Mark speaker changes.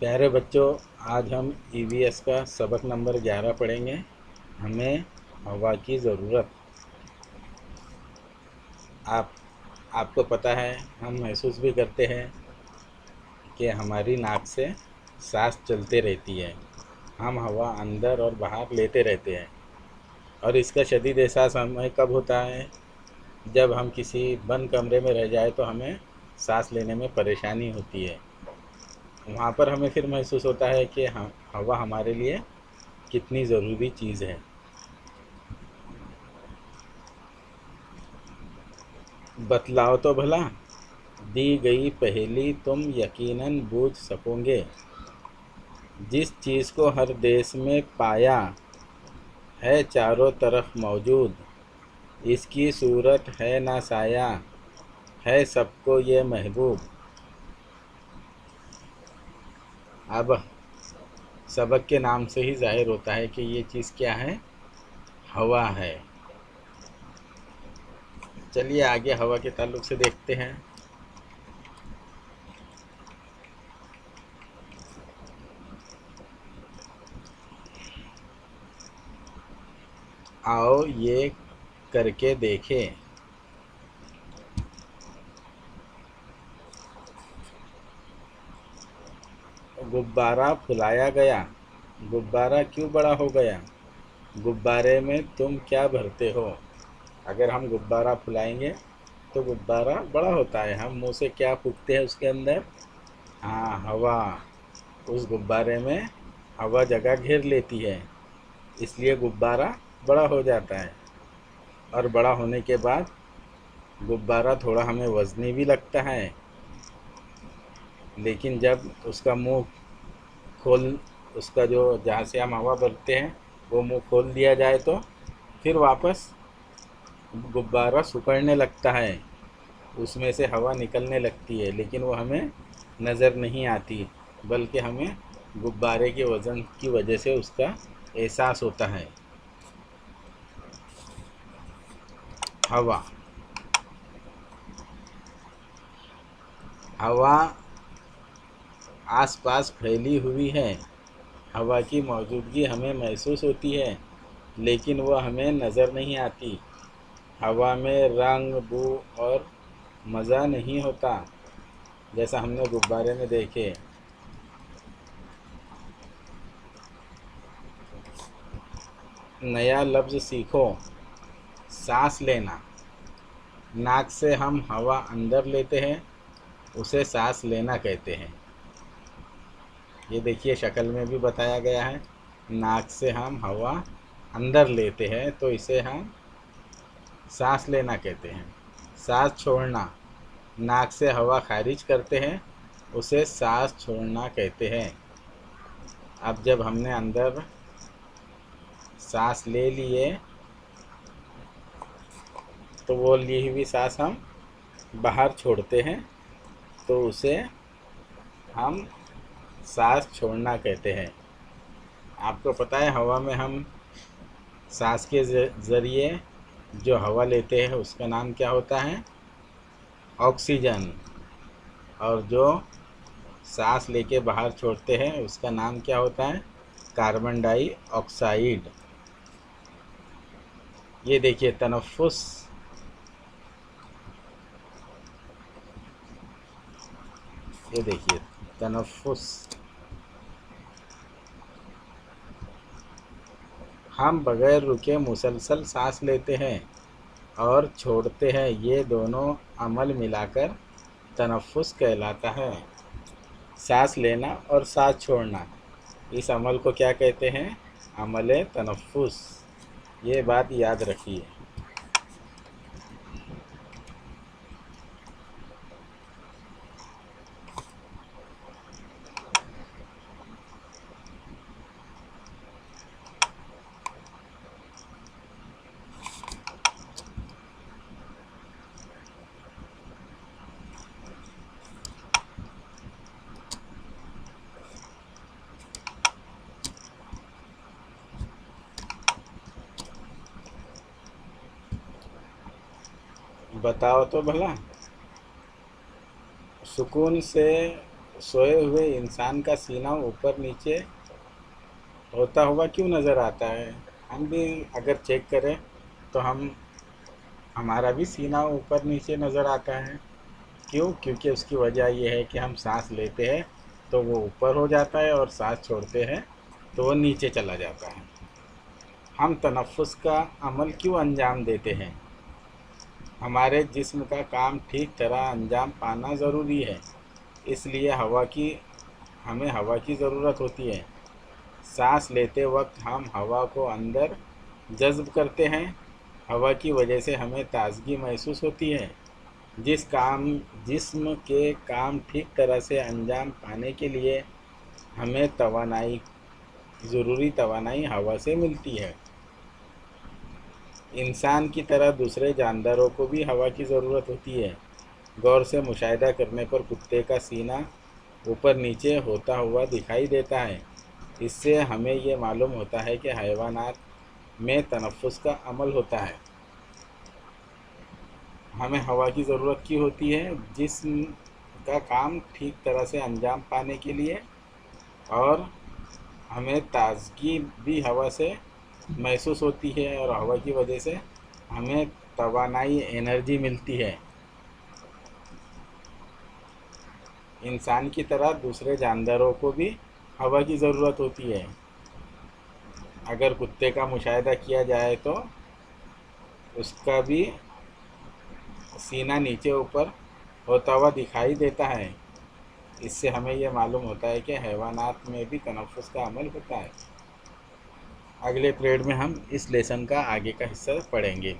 Speaker 1: प्यारे बच्चों, आज हम ईवीएस का सबक नंबर 11 पढ़ेंगे। हमें हवा की ज़रूरत। आप आपको पता है, हम महसूस भी करते हैं कि हमारी नाक से सांस चलते रहती है। हम हवा अंदर और बाहर लेते रहते हैं और इसका शदीद एहसास हमें कब होता है? जब हम किसी बंद कमरे में रह जाए तो हमें सांस लेने में परेशानी होती है। वहाँ पर हमें फिर महसूस होता है कि हवा हमारे लिए कितनी ज़रूरी चीज़ है। बतलाओ तो भला, दी गई पहेली तुम यकीनन बूझ सकोगे। जिस चीज़ को हर देश में पाया है चारों तरफ मौजूद, इसकी सूरत है ना साया, है सबको ये महबूब। अब सबक के नाम से ही जाहिर होता है कि ये चीज़ क्या है? हवा है। चलिए आगे हवा के ताल्लुक से देखते हैं। आओ ये करके देखें। गुब्बारा फुलाया गया, गुब्बारा क्यों बड़ा हो गया? गुब्बारे में तुम क्या भरते हो? अगर हम गुब्बारा फुलाएंगे तो गुब्बारा बड़ा होता है। हम मुंह से क्या फूंकते हैं उसके अंदर? हाँ, हवा। उस गुब्बारे में हवा जगह घेर लेती है, इसलिए गुब्बारा बड़ा हो जाता है। और बड़ा होने के बाद गुब्बारा थोड़ा हमें वज़नी भी लगता है, लेकिन जब उसका मुंह खोल उसका जो जहाँ से हम हवा भरते हैं वो मुंह खोल दिया जाए तो फिर वापस गुब्बारा सिकुड़ने लगता है। उसमें से हवा निकलने लगती है, लेकिन वो हमें नज़र नहीं आती, बल्कि हमें गुब्बारे के वज़न की वजह से उसका एहसास होता है। हवा। हवा आसपास फैली हुई है। हवा की मौजूदगी हमें महसूस होती है, लेकिन वह हमें नज़र नहीं आती। हवा में रंग, बू और मज़ा नहीं होता, जैसा हमने गुब्बारे में देखे। नया लफ्ज़ सीखो, सांस लेना। नाक से हम हवा अंदर लेते हैं, उसे सांस लेना कहते हैं। ये देखिए, शक्ल में भी बताया गया है। नाक से हम हवा अंदर लेते हैं तो इसे हम सांस लेना कहते हैं। सांस छोड़ना, नाक से हवा खारिज करते हैं, उसे सांस छोड़ना कहते हैं। अब जब हमने अंदर सांस ले लिए तो वो ली हुई सांस हम बाहर छोड़ते हैं, तो उसे हम सांस छोड़ना कहते हैं। आपको पता है, हवा में हम सांस के ज़रिए जो हवा लेते हैं उसका नाम क्या होता है? ऑक्सीजन। और जो सांस लेके बाहर छोड़ते हैं उसका नाम क्या होता है? Carbon dioxide. ये देखिए, तनफ्फुस। ये देखिए, तनफ्फुस। हम बगैर रुके मुसलसल सांस लेते हैं और छोड़ते हैं। ये दोनों अमल मिलाकर तनफ्फुस कहलाता है। सांस लेना और सांस छोड़ना, इस अमल को क्या कहते हैं? अमल तनफ्फुस। ये बात याद रखिए। बताओ तो भला, सुकून से सोए हुए इंसान का सीना ऊपर नीचे होता हुआ क्यों नज़र आता है? हम भी अगर चेक करें तो हमारा भी सीना ऊपर नीचे नज़र आता है। क्यों? क्योंकि उसकी वजह यह है कि हम सांस लेते हैं तो वो ऊपर हो जाता है और सांस छोड़ते हैं तो वो नीचे चला जाता है। हम तनफ़ुस का अमल क्यों अंजाम देते हैं? हमारे जिस्म का काम ठीक तरह अंजाम पाना ज़रूरी है, इसलिए हमें हवा की ज़रूरत होती है। सांस लेते वक्त हम हवा को अंदर जज़्ब करते हैं। हवा की वजह से हमें ताज़गी महसूस होती है। जिस्म के काम ठीक तरह से अंजाम पाने के लिए हमें ज़रूरी तवानाई हवा से मिलती है। इंसान की तरह दूसरे जानदारों को भी हवा की ज़रूरत होती है। गौर से मुशाहिदा करने पर कुत्ते का सीना ऊपर नीचे होता हुआ दिखाई देता है। इससे हमें ये मालूम होता है कि हैवानात में तनफ़ुस का अमल होता है। हमें हवा की ज़रूरत क्यों होती है? जिस्म का काम ठीक तरह से अंजाम पाने के लिए, और हमें ताज़गी भी हवा से महसूस होती है, और हवा की वजह से हमें तवानाई एनर्जी मिलती है। इंसान की तरह दूसरे जानदारों को भी हवा की ज़रूरत होती है। अगर कुत्ते का मुशाहिदा किया जाए तो उसका भी सीना नीचे ऊपर होता हुआ दिखाई देता है। इससे हमें यह मालूम होता है कि हैवानात में भी तनफ़ुस का अमल होता है। अगले पीरियड में हम इस लेसन का आगे का हिस्सा पढ़ेंगे।